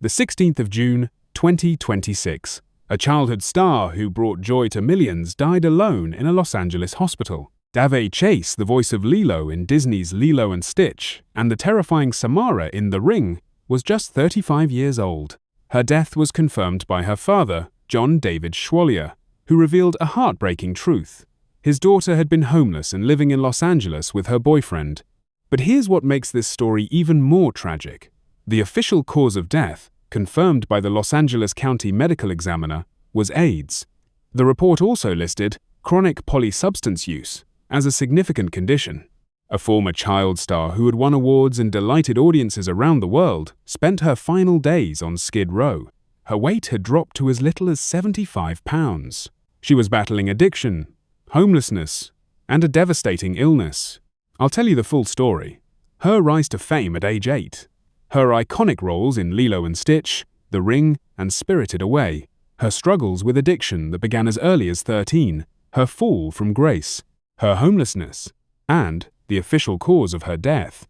The 16th of June, 2026. A childhood star who brought joy to millions died alone in a Los Angeles hospital. Daveigh Chase, the voice of Lilo in Disney's Lilo and Stitch, and the terrifying Samara in The Ring, was just 35 years old. Her death was confirmed by her father, Daveigh Schwallier, who revealed a heartbreaking truth. His daughter had been homeless and living in Los Angeles with her boyfriend. But here's what makes this story even more tragic. The official cause of death, confirmed by the Los Angeles County Medical Examiner, was AIDS. The report also listed chronic polysubstance use as a significant condition. A former child star who had won awards and delighted audiences around the world spent her final days on Skid Row. Her weight had dropped to as little as 75 pounds. She was battling addiction, homelessness, and a devastating illness. I'll tell you the full story. Her rise to fame at age 8. Her iconic roles in Lilo and Stitch, The Ring, and Spirited Away. Her struggles with addiction that began as early as 13. Her fall from grace. Her homelessness, and the official cause of her death.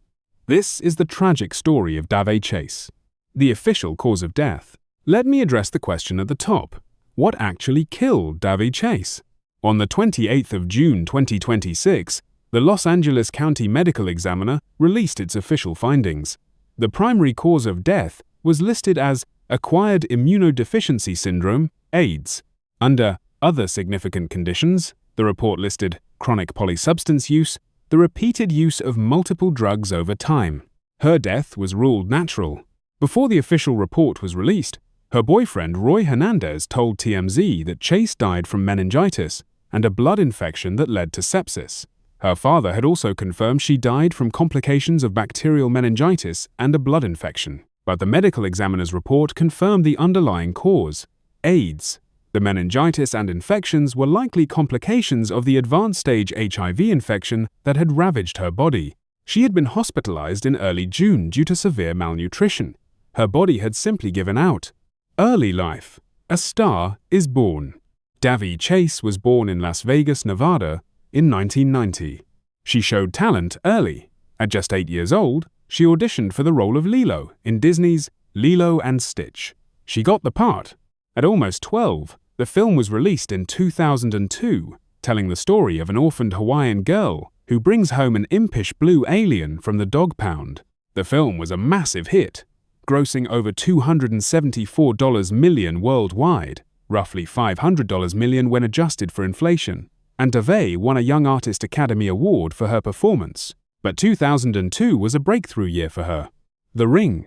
This is the tragic story of Daveigh Chase. The official cause of death. Let me address the question at the top. What actually killed Daveigh Chase? On the 28th of June 2026, the Los Angeles County Medical Examiner released its official findings. The primary cause of death was listed as acquired immunodeficiency syndrome, AIDS. Under other significant conditions, the report listed chronic polysubstance use, the repeated use of multiple drugs over time. Her death was ruled natural. Before the official report was released, her boyfriend Roy Hernandez told TMZ that Chase died from meningitis and a blood infection that led to sepsis. Her father had also confirmed she died from complications of bacterial meningitis and a blood infection. But the medical examiner's report confirmed the underlying cause, AIDS. The meningitis and infections were likely complications of the advanced stage HIV infection that had ravaged her body. She had been hospitalized in early June due to severe malnutrition. Her body had simply given out. Early life. A star is born. Daveigh Chase was born in Las Vegas, Nevada, in 1990. She showed talent early. At just 8 years old, she auditioned for the role of Lilo in Disney's Lilo and Stitch. She got the part. At almost 12, the film was released in 2002, telling the story of an orphaned Hawaiian girl who brings home an impish blue alien from the dog pound. The film was a massive hit, grossing over $274 million worldwide, roughly $500 million when adjusted for inflation, and Daveigh won a Young Artist Academy Award for her performance. But 2002 was a breakthrough year for her. The Ring,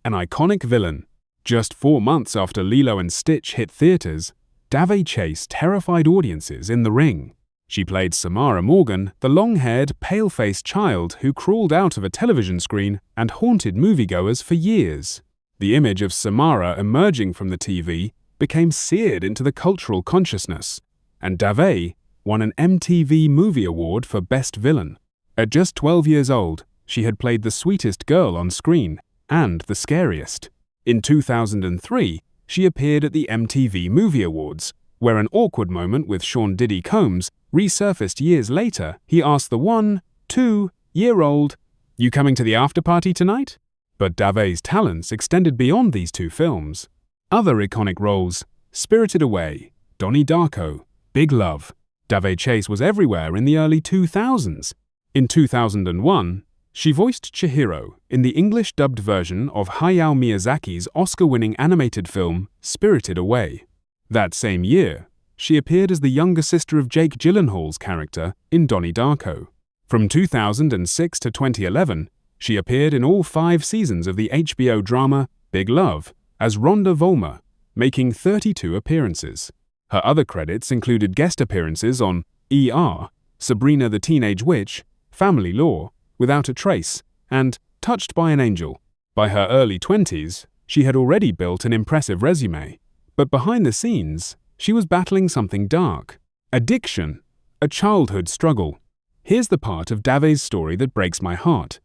an iconic villain. Just 4 months after Lilo and Stitch hit theaters, Daveigh Chase terrified audiences in The Ring. She played Samara Morgan, the long-haired, pale-faced child who crawled out of a television screen and haunted moviegoers for years. The image of Samara emerging from the TV became seared into the cultural consciousness, and Daveigh won an MTV Movie Award for Best Villain. At just 12 years old, she had played the sweetest girl on screen and the scariest. In 2003, she appeared at the MTV Movie Awards, where an awkward moment with Sean Diddy Combs resurfaced years later. He asked the 1-2-year-old, "You coming to the after-party tonight?" But Daveigh's talents extended beyond these two films. Other iconic roles: Spirited Away, Donnie Darko, Big Love. Daveigh Chase was everywhere in the early 2000s. In 2001, she voiced Chihiro in the English-dubbed version of Hayao Miyazaki's Oscar-winning animated film Spirited Away. That same year, she appeared as the younger sister of Jake Gyllenhaal's character in Donnie Darko. From 2006 to 2011, she appeared in all 5 seasons of the HBO drama Big Love as Rhonda Volmer, making 32 appearances. Her other credits included guest appearances on ER, Sabrina the Teenage Witch, Family Law, Without a Trace, and Touched by an Angel. By her early 20s, she had already built an impressive resume. But behind the scenes, she was battling something dark. Addiction, a childhood struggle. Here's the part of Daveigh's story that breaks my heart.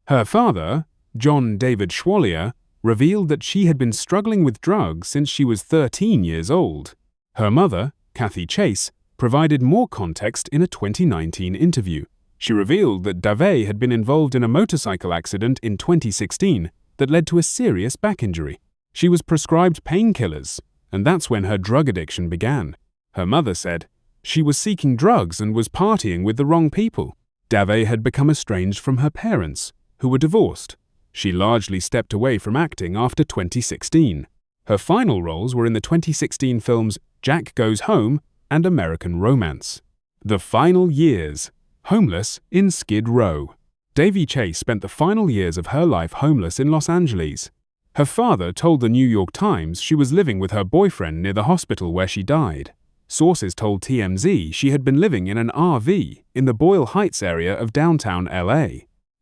Her father, Daveigh Schwallier, revealed that she had been struggling with drugs since she was 13 years old. Her mother, Daveigh Chase, provided more context in a 2019 interview. She revealed that Daveigh had been involved in a motorcycle accident in 2016 that led to a serious back injury. She was prescribed painkillers, and that's when her drug addiction began. Her mother said she was seeking drugs and was partying with the wrong people. Daveigh had become estranged from her parents, who were divorced. She largely stepped away from acting after 2016. Her final roles were in the 2016 films Jack Goes Home and American Romance. The final years. Homeless in Skid Row. Daveigh Chase spent the final years of her life homeless in Los Angeles. Her father told the New York Times she was living with her boyfriend near the hospital where she died. Sources told TMZ she had been living in an RV in the Boyle Heights area of downtown LA.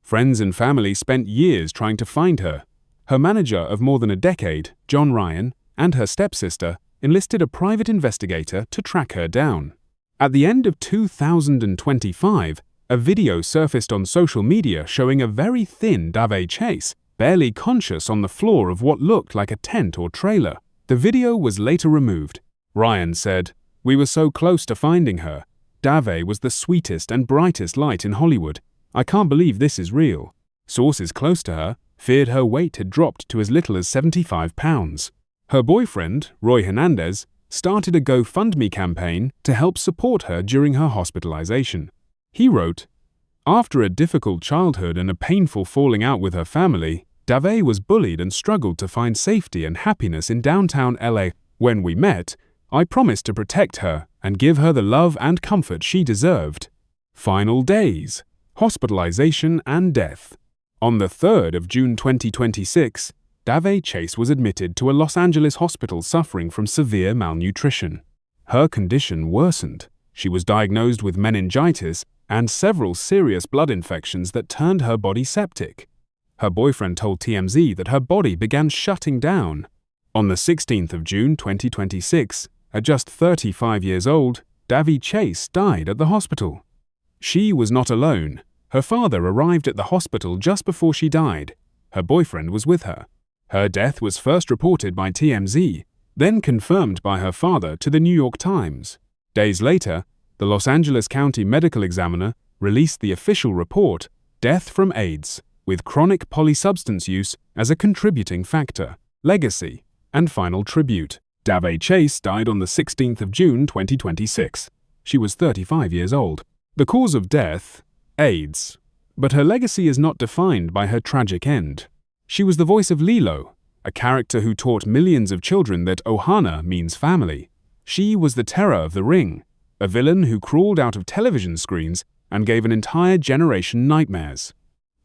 Friends and family spent years trying to find her. Her manager of more than a decade, John Ryan, and her stepsister enlisted a private investigator to track her down. At the end of 2025, a video surfaced on social media showing a very thin Daveigh Chase, barely conscious on the floor of what looked like a tent or trailer. The video was later removed. Ryan said, "We were so close to finding her. Daveigh was the sweetest and brightest light in Hollywood. I can't believe this is real." Sources close to her feared her weight had dropped to as little as 75 pounds. Her boyfriend, Roy Hernandez, started a GoFundMe campaign to help support her during her hospitalization. He wrote, "After a difficult childhood and a painful falling out with her family, Daveigh was bullied and struggled to find safety and happiness in downtown LA. When we met, I promised to protect her and give her the love and comfort she deserved." Final days. Hospitalization and death. On the 3rd of June 2026, Daveigh Chase was admitted to a Los Angeles hospital suffering from severe malnutrition. Her condition worsened. She was diagnosed with meningitis and several serious blood infections that turned her body septic. Her boyfriend told TMZ that her body began shutting down. On the 16th of June 2026, at just 35 years old, Daveigh Chase died at the hospital. She was not alone. Her father arrived at the hospital just before she died. Her boyfriend was with her. Her death was first reported by TMZ, then confirmed by her father to the New York Times. Days later, the Los Angeles County Medical Examiner released the official report, "Death from AIDS, with chronic polysubstance use as a contributing factor, legacy, and final tribute." Daveigh Chase died on the 16th of June 2026. She was 35 years old. The cause of death? AIDS. But her legacy is not defined by her tragic end. She was the voice of Lilo, a character who taught millions of children that Ohana means family. She was the terror of the ring, a villain who crawled out of television screens and gave an entire generation nightmares.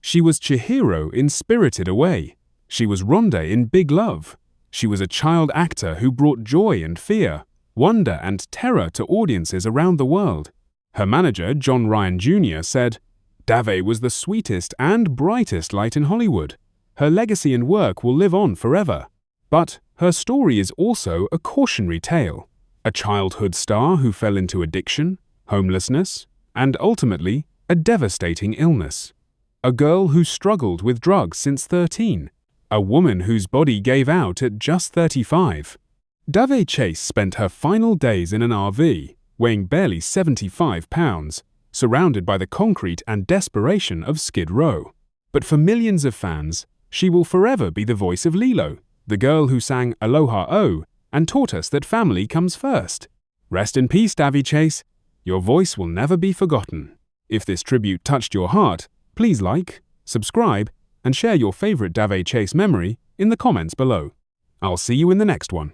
She was Chihiro in Spirited Away. She was Rhonda in Big Love. She was a child actor who brought joy and fear, wonder and terror to audiences around the world. Her manager, John Ryan Jr., said, "Daveigh was the sweetest and brightest light in Hollywood. Her legacy and work will live on forever." But her story is also a cautionary tale. A childhood star who fell into addiction, homelessness, and ultimately a devastating illness. A girl who struggled with drugs since 13. A woman whose body gave out at just 35. Daveigh Chase spent her final days in an RV, weighing barely 75 pounds, surrounded by the concrete and desperation of Skid Row. But for millions of fans, she will forever be the voice of Lilo, the girl who sang Aloha O and taught us that family comes first. Rest in peace, Daveigh Chase. Your voice will never be forgotten. If this tribute touched your heart, please like, subscribe, and share your favorite Daveigh Chase memory in the comments below. I'll see you in the next one.